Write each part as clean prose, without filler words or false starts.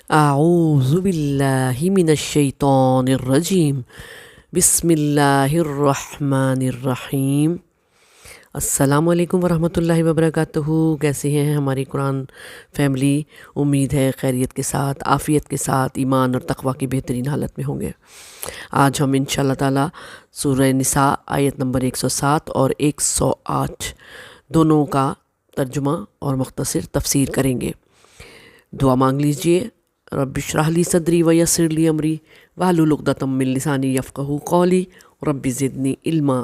اعوذ باللہ من الشیطان الرجیم بسم اللہ الرحمن الرحیم۔ السلام علیکم ورحمۃ اللہ وبرکاتہ۔ کیسے ہیں ہماری قرآن فیملی؟ امید ہے خیریت کے ساتھ، عافیت کے ساتھ، ایمان اور تقوی کی بہترین حالت میں ہوں گے۔ آج ہم انشاءاللہ تعالی سورہ نساء آیت نمبر 107 اور 108 دونوں کا ترجمہ اور مختصر تفسیر کریں گے۔ دعا مانگ لیجئے۔ رب اشرح لی صدری ویسر لی امری واحلل عقدۃ من لسانی یفقہوا قولی رب زدنی علما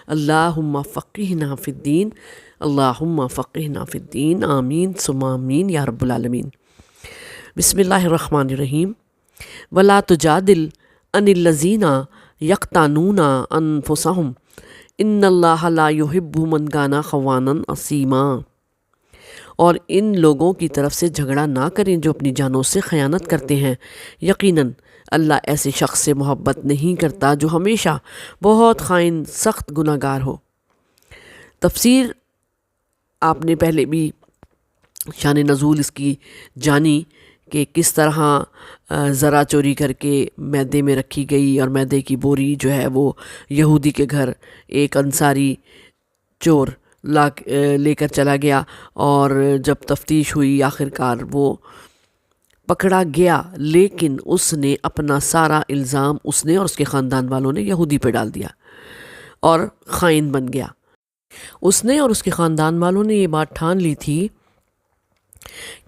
اللہم فقہنا فی الدین آمین ثم آمین یا رب العالمین۔ بسم اللہ الرحمن الرحیم۔ ولا تجادل عن الذین یقتانون انفسہم ان اللہ لا یحب من کان خوانا اثیما۔ اور ان لوگوں کی طرف سے جھگڑا نہ کریں جو اپنی جانوں سے خیانت کرتے ہیں، یقیناً اللہ ایسے شخص سے محبت نہیں کرتا جو ہمیشہ بہت خائن سخت گناہ گار ہو۔ تفسیر آپ نے پہلے بھی شان نزول اس کی جانی کہ کس طرح ذرا چوری کر کے میدے میں رکھی گئی، اور میدے کی بوری جو ہے وہ یہودی کے گھر ایک انصاری چور لے کر چلا گیا، اور جب تفتیش ہوئی آخرکار وہ پکڑا گیا، لیکن اس نے اپنا سارا الزام اس نے اور اس کے خاندان والوں نے یہودی پہ ڈال دیا اور خائن بن گیا۔ اس نے اور اس کے خاندان والوں نے یہ بات ٹھان لی تھی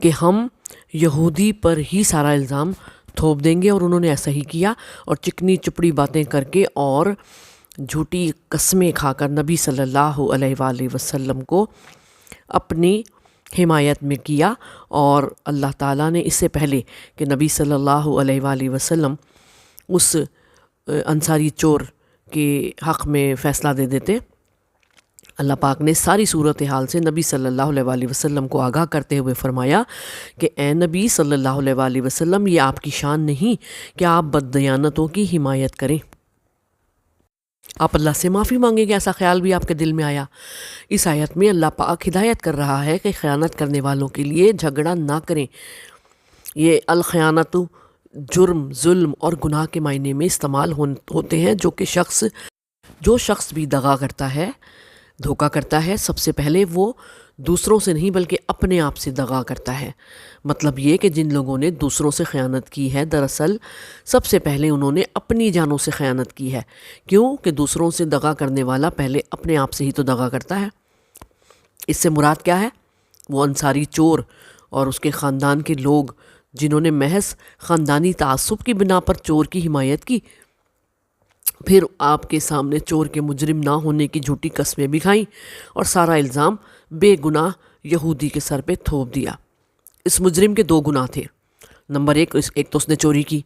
کہ ہم یہودی پر ہی سارا الزام تھوپ دیں گے، اور انہوں نے ایسا ہی کیا، اور چکنی چپڑی باتیں کر کے اور جھوٹی قسمیں کھا کر نبی صلی اللہ علیہ وآلہ وسلم کو اپنی حمایت میں کیا۔ اور اللہ تعالیٰ نے اس سے پہلے کہ نبی صلی اللہ علیہ وآلہ وسلم اس انصاری چور کے حق میں فیصلہ دے دیتے، اللہ پاک نے ساری صورتحال سے نبی صلی اللہ علیہ وآلہ وسلم کو آگاہ کرتے ہوئے فرمایا کہ اے نبی صلی اللہ علیہ وآلہ وسلم، یہ آپ کی شان نہیں کہ آپ بددیانتوں کی حمایت کریں۔ آپ اللہ سے معافی مانگیں گے، ایسا خیال بھی آپ کے دل میں آیا۔ اس آیت میں اللہ پاک ہدایت کر رہا ہے کہ خیانت کرنے والوں کے لیے جھگڑا نہ کریں۔ یہ الخیانت جرم، ظلم اور گناہ کے معنی میں استعمال ہوتے ہیں، جو شخص بھی دغا کرتا ہے، دھوکہ کرتا ہے، سب سے پہلے وہ دوسروں سے نہیں بلکہ اپنے آپ سے دغا کرتا ہے۔ مطلب یہ کہ جن لوگوں نے دوسروں سے خیانت کی ہے، دراصل سب سے پہلے انہوں نے اپنی جانوں سے خیانت کی ہے۔ کیوں کہ دوسروں سے دغا کرنے والا پہلے اپنے آپ سے ہی تو دغا کرتا ہے۔ اس سے مراد کیا ہے؟ وہ انصاری چور اور اس کے خاندان کے لوگ جنہوں نے محض خاندانی تعصب کی بنا پر چور کی حمایت کی، پھر آپ کے سامنے چور کے مجرم نہ ہونے کی جھوٹی قسمیں بھی کھائیں اور سارا الزام بے گناہ یہودی کے سر پہ تھوپ دیا۔ اس مجرم کے دو گناہ تھے۔ نمبر ایک تو اس نے چوری کی،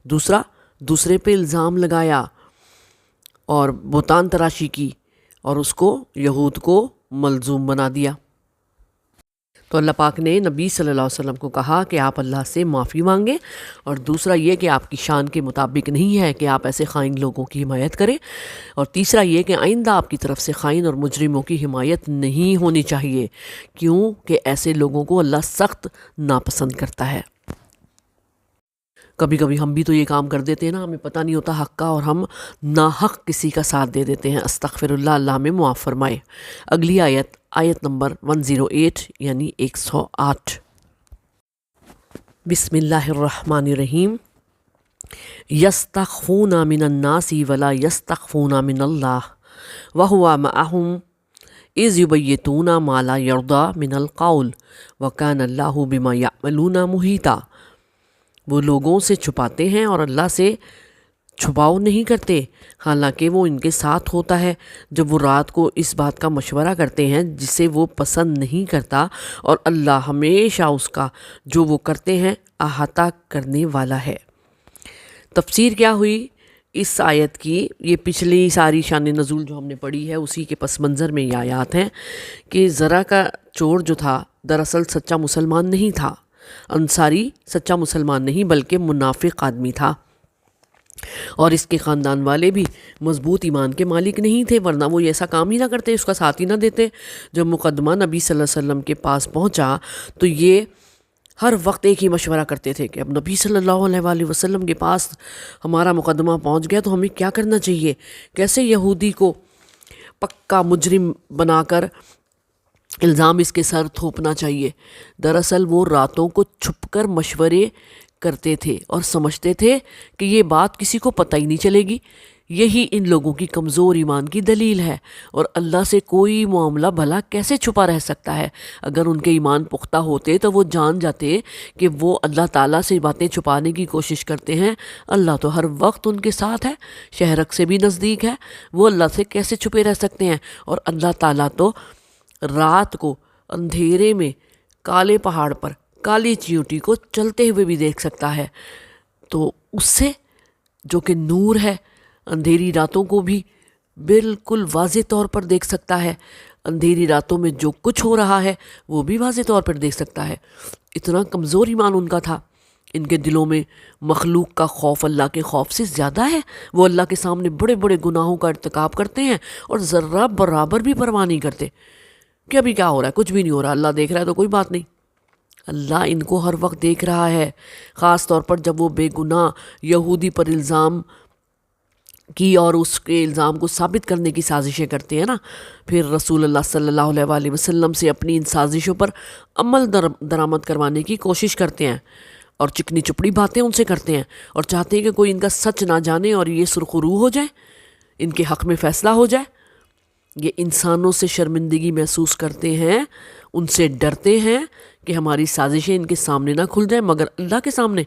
دوسرے پہ الزام لگایا اور بہتان تراشی کی، اور اس کو یہود کو ملزوم بنا دیا۔ تو اللہ پاک نے نبی صلی اللہ علیہ وسلم کو کہا کہ آپ اللہ سے معافی مانگیں، اور دوسرا یہ کہ آپ کی شان کے مطابق نہیں ہے کہ آپ ایسے خائن لوگوں کی حمایت کریں، اور تیسرا یہ کہ آئندہ آپ کی طرف سے خائن اور مجرموں کی حمایت نہیں ہونی چاہیے، کیوں کہ ایسے لوگوں کو اللہ سخت ناپسند کرتا ہے۔ کبھی کبھی ہم بھی تو یہ کام کر دیتے ہیں نا، ہمیں پتہ نہیں ہوتا حق کا، اور ہم ناحق کسی کا ساتھ دے دیتے ہیں۔ استغفر اللہ، اللہ ہمیں معاف فرمائے۔ اگلی آیت نمبر 108 یعنی 108۔ بسم اللہ الرحمن الرحیم۔ یستخفون من الناس ولا یستخفون من اللہ وہو معہم اذ یبیتون ما لا یرضی من القول وکان اللہ بما یعملون محیطا۔ وہ لوگوں سے چھپاتے ہیں اور اللہ سے چھپاؤ نہیں کرتے، حالانکہ وہ ان کے ساتھ ہوتا ہے جب وہ رات کو اس بات کا مشورہ کرتے ہیں جسے وہ پسند نہیں کرتا، اور اللہ ہمیشہ اس کا جو وہ کرتے ہیں احاطہ کرنے والا ہے۔ تفسیر کیا ہوئی اس آیت کی؟ یہ پچھلی ساری شان نزول جو ہم نے پڑھی ہے اسی کے پس منظر میں یہ آیات ہیں کہ ذرا کا چور جو تھا دراصل سچا مسلمان نہیں تھا، انصاری سچا مسلمان نہیں بلکہ منافق آدمی تھا، اور اس کے خاندان والے بھی مضبوط ایمان کے مالک نہیں تھے، ورنہ وہ ایسا کام ہی نہ کرتے، اس کا ساتھ ہی نہ دیتے۔ جب مقدمہ نبی صلی اللہ علیہ وسلم کے پاس پہنچا تو یہ ہر وقت ایک ہی مشورہ کرتے تھے کہ اب نبی صلی اللہ علیہ وآلہ وسلم کے پاس ہمارا مقدمہ پہنچ گیا تو ہمیں کیا کرنا چاہیے، کیسے یہودی کو پکا مجرم بنا کر الزام اس کے سر تھوپنا چاہیے۔ دراصل وہ راتوں کو چھپ کر مشورے کرتے تھے اور سمجھتے تھے کہ یہ بات کسی کو پتہ ہی نہیں چلے گی۔ یہی ان لوگوں کی کمزور ایمان کی دلیل ہے، اور اللہ سے کوئی معاملہ بھلا کیسے چھپا رہ سکتا ہے؟ اگر ان کے ایمان پختہ ہوتے تو وہ جان جاتے کہ وہ اللہ تعالیٰ سے باتیں چھپانے کی کوشش کرتے ہیں۔ اللہ تو ہر وقت ان کے ساتھ ہے، شہرک سے بھی نزدیک ہے، وہ اللہ سے کیسے چھپے رہ سکتے ہیں؟ اور اللہ تعالیٰ تو رات کو اندھیرے میں کالے پہاڑ پر کالی چیونٹی کو چلتے ہوئے بھی دیکھ سکتا ہے، تو اس سے جو کہ نور ہے اندھیری راتوں کو بھی بالکل واضح طور پر دیکھ سکتا ہے۔ اندھیری راتوں میں جو کچھ ہو رہا ہے وہ بھی واضح طور پر دیکھ سکتا ہے۔ اتنا کمزور ایمان ان کا تھا۔ ان کے دلوں میں مخلوق کا خوف اللہ کے خوف سے زیادہ ہے۔ وہ اللہ کے سامنے بڑے بڑے گناہوں کا ارتکاب کرتے ہیں اور ذرہ برابر بھی پرواہ نہیں کرتے کہ ابھی کیا ہو رہا ہے، کچھ بھی نہیں ہو رہا، اللہ دیکھ رہا ہے تو کوئی بات نہیں۔ اللہ ان کو ہر وقت دیکھ رہا ہے، خاص طور پر جب وہ بے گناہ یہودی پر الزام کی اور اس کے الزام کو ثابت کرنے کی سازشیں کرتے ہیں نا، پھر رسول اللہ صلی اللہ علیہ وآلہ وسلم سے اپنی ان سازشوں پر عمل درآمد کروانے کی کوشش کرتے ہیں اور چکنی چپڑی باتیں ان سے کرتے ہیں، اور چاہتے ہیں کہ کوئی ان کا سچ نہ جانے اور یہ سرخرو ہو جائے، ان کے حق میں فیصلہ ہو جائے۔ یہ انسانوں سے شرمندگی محسوس کرتے ہیں، ان سے ڈرتے ہیں کہ ہماری سازشیں ان کے سامنے نہ کھل جائیں، مگر اللہ کے سامنے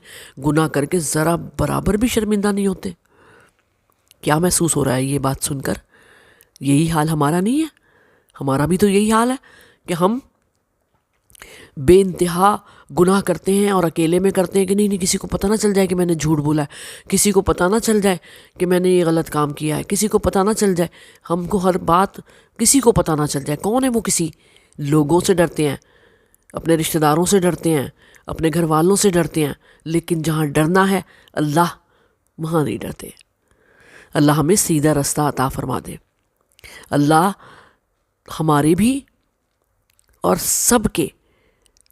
گناہ کر کے ذرا برابر بھی شرمندہ نہیں ہوتے۔ کیا محسوس ہو رہا ہے یہ بات سن کر؟ یہی حال ہمارا نہیں ہے؟ ہمارا بھی تو یہی حال ہے کہ ہم بے انتہا گناہ کرتے ہیں اور اکیلے میں کرتے ہیں کہ نہیں کسی کو پتہ نہ چل جائے کہ میں نے جھوٹ بولا ہے، کسی کو پتہ نہ چل جائے کہ میں نے یہ غلط کام کیا ہے، کسی کو پتہ نہ چل جائے، ہم کو ہر بات کسی کو پتہ نہ چل جائے۔ کون ہے وہ کسی؟ لوگوں سے ڈرتے ہیں، اپنے رشتہ داروں سے ڈرتے ہیں، اپنے گھر والوں سے ڈرتے ہیں، لیکن جہاں ڈرنا ہے اللہ، وہاں نہیں ڈرتے۔ اللہ ہمیں سیدھا رستہ عطا فرما دے۔ اللہ ہمارے بھی اور سب کے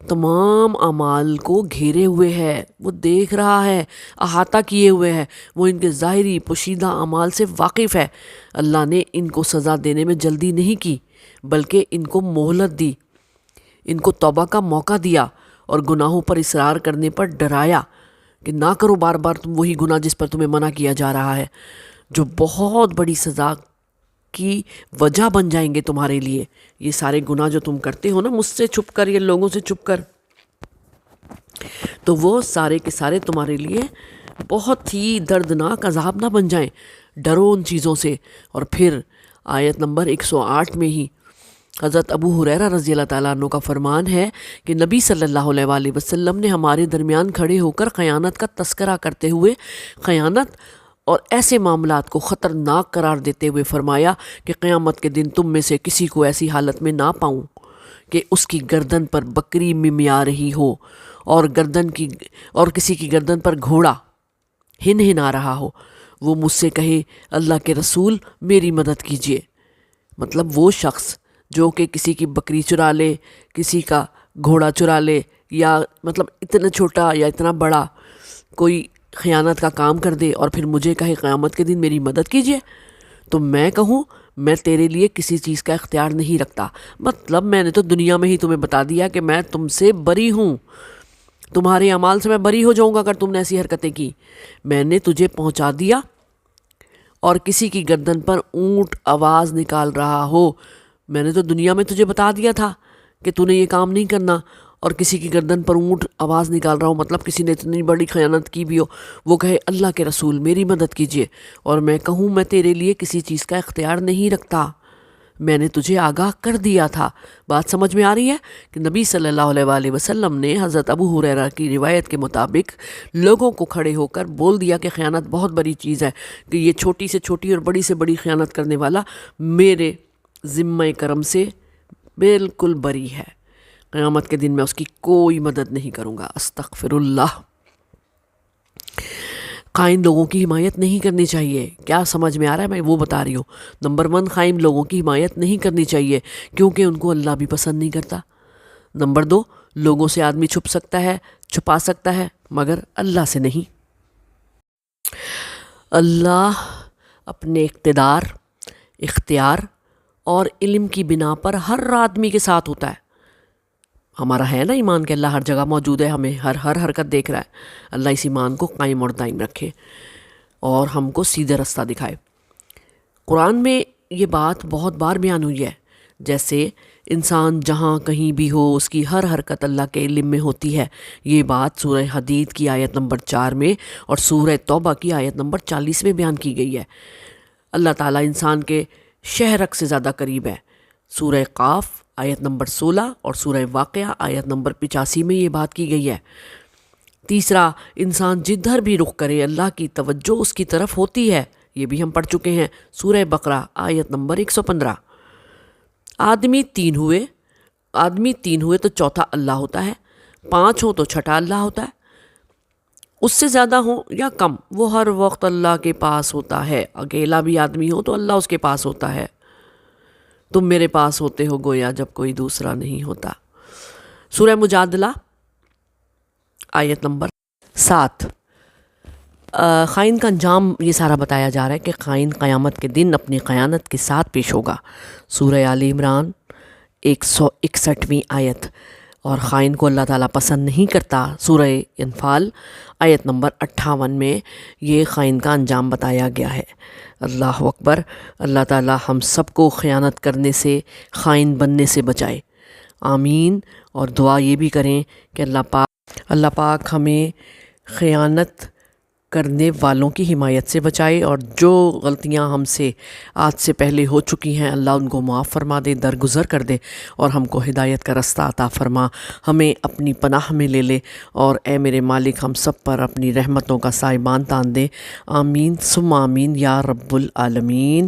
تمام اعمال کو گھیرے ہوئے ہے، وہ دیکھ رہا ہے، احاطہ کیے ہوئے ہے، وہ ان کے ظاہری پوشیدہ اعمال سے واقف ہے۔ اللہ نے ان کو سزا دینے میں جلدی نہیں کی، بلکہ ان کو مہلت دی، ان کو توبہ کا موقع دیا اور گناہوں پر اصرار کرنے پر ڈرایا کہ نہ کرو بار بار تم وہی گناہ جس پر تمہیں منع کیا جا رہا ہے، جو بہت بڑی سزا کی وجہ بن جائیں گے تمہارے لیے۔ یہ سارے گناہ جو تم کرتے ہو نا مجھ سے چھپ کر یا لوگوں سے چھپ کر، تو وہ سارے کے سارے تمہارے لیے بہت ہی دردناک عذاب نہ بن جائیں۔ ڈرو ان چیزوں سے۔ اور پھر آیت نمبر 108 میں ہی حضرت ابو ہریرہ رضی اللہ تعالیٰ عنہ کا فرمان ہے کہ نبی صلی اللہ علیہ وآلہ وسلم نے ہمارے درمیان کھڑے ہو کر خیانت کا تذکرہ کرتے ہوئے خیانت اور ایسے معاملات کو خطرناک قرار دیتے ہوئے فرمایا کہ قیامت کے دن تم میں سے کسی کو ایسی حالت میں نہ پاؤں کہ اس کی گردن پر بکری ممیا رہی ہو اور کسی کی گردن پر گھوڑا ہن آ رہا ہو، وہ مجھ سے کہے اللہ کے رسول میری مدد کیجیے۔ مطلب وہ شخص جو کہ کسی کی بکری چرا لے، کسی کا گھوڑا چرا لے، یا مطلب اتنا چھوٹا یا اتنا بڑا کوئی خیانت کا کام کر دے اور پھر مجھے کہے قیامت کے دن میری مدد کیجیے، تو میں کہوں میں تیرے لیے کسی چیز کا اختیار نہیں رکھتا۔ مطلب میں نے تو دنیا میں ہی تمہیں بتا دیا کہ میں تم سے بری ہوں، تمہارے اعمال سے میں بری ہو جاؤں گا اگر تم نے ایسی حرکتیں کی۔ میں نے تجھے پہنچا دیا، اور کسی کی گردن پر اونٹ آواز نکال رہا ہو، میں نے تو دنیا میں تجھے بتا دیا تھا کہ تو نے یہ کام نہیں کرنا، اور کسی کی گردن پر اونٹ آواز نکال رہا ہو مطلب کسی نے اتنی بڑی خیانت کی بھی ہو، وہ کہے اللہ کے رسول میری مدد کیجیے، اور میں کہوں میں تیرے لیے کسی چیز کا اختیار نہیں رکھتا، میں نے تجھے آگاہ کر دیا تھا۔ بات سمجھ میں آ رہی ہے کہ نبی صلی اللہ علیہ وآلہ وسلم نے حضرت ابو ہریرہ کی روایت کے مطابق لوگوں کو کھڑے ہو کر بول دیا کہ خیانت بہت بڑی چیز ہے، کہ یہ چھوٹی سے چھوٹی اور بڑی سے بڑی خیانت کرنے والا میرے ذمہ کرم سے بالکل بری ہے، قیامت کے دن میں اس کی کوئی مدد نہیں کروں گا۔ استغفر اللہ۔ خائن لوگوں کی حمایت نہیں کرنی چاہیے۔ کیا سمجھ میں آ رہا ہے؟ میں وہ بتا رہی ہوں۔ نمبر 1، خائن لوگوں کی حمایت نہیں کرنی چاہیے کیونکہ ان کو اللہ بھی پسند نہیں کرتا۔ نمبر 2، لوگوں سے آدمی چھپ سکتا ہے، چھپا سکتا ہے، مگر اللہ سے نہیں۔ اللہ اپنے اقتدار، اختیار اور علم کی بنا پر ہر آدمی کے ساتھ ہوتا ہے۔ ہمارا ہے نا ایمان کہ اللہ ہر جگہ موجود ہے، ہمیں ہر حرکت دیکھ رہا ہے۔ اللہ اس ایمان کو قائم اور دائم رکھے اور ہم کو سیدھے رستہ دکھائے۔ قرآن میں یہ بات بہت بار بیان ہوئی ہے، جیسے انسان جہاں کہیں بھی ہو اس کی ہر حرکت اللہ کے علم میں ہوتی ہے۔ یہ بات سورہ حدید کی آیت نمبر 4 میں اور سورہ توبہ کی آیت نمبر 40 میں بیان کی گئی ہے۔ اللہ تعالیٰ انسان کے شہرک سے زیادہ قریب ہے۔ سورہ قاف آیت نمبر 16 اور سورہ واقعہ آیت نمبر 85 میں یہ بات کی گئی ہے۔ تیسرا، انسان جدھر بھی رخ کرے اللہ کی توجہ اس کی طرف ہوتی ہے، یہ بھی ہم پڑھ چکے ہیں، سورہ بقرہ آیت نمبر 115۔ آدمی تین ہوئے تو چوتھا اللہ ہوتا ہے، 5 ہوں تو چھٹا اللہ ہوتا ہے، اس سے زیادہ ہوں یا کم وہ ہر وقت اللہ کے پاس ہوتا ہے۔ اکیلا بھی آدمی ہو تو اللہ اس کے پاس ہوتا ہے۔ تم میرے پاس ہوتے ہو گویا جب کوئی دوسرا نہیں ہوتا۔ سورہ مجادلہ آیت نمبر 7۔ خائن کا انجام یہ سارا بتایا جا رہا ہے کہ خائن قیامت کے دن اپنی خیانت کے ساتھ پیش ہوگا۔ سورہ آل عمران 161ویں آیت۔ اور خائن کو اللہ تعالیٰ پسند نہیں کرتا۔ سورہ انفال آیت نمبر 58 میں یہ خائن کا انجام بتایا گیا ہے۔ اللہ اکبر۔ اللہ تعالیٰ ہم سب کو خیانت کرنے سے، خائن بننے سے بچائے، آمین۔ اور دعا یہ بھی کریں کہ اللہ پاک ہمیں خیانت کرنے والوں کی حمایت سے بچائے، اور جو غلطیاں ہم سے آج سے پہلے ہو چکی ہیں اللہ ان کو معاف فرما دے، درگزر کر دے، اور ہم کو ہدایت کا رستہ عطا فرما، ہمیں اپنی پناہ میں لے لے، اور اے میرے مالک ہم سب پر اپنی رحمتوں کا سائبان تان دے، آمین ثم آمین یا رب العالمین۔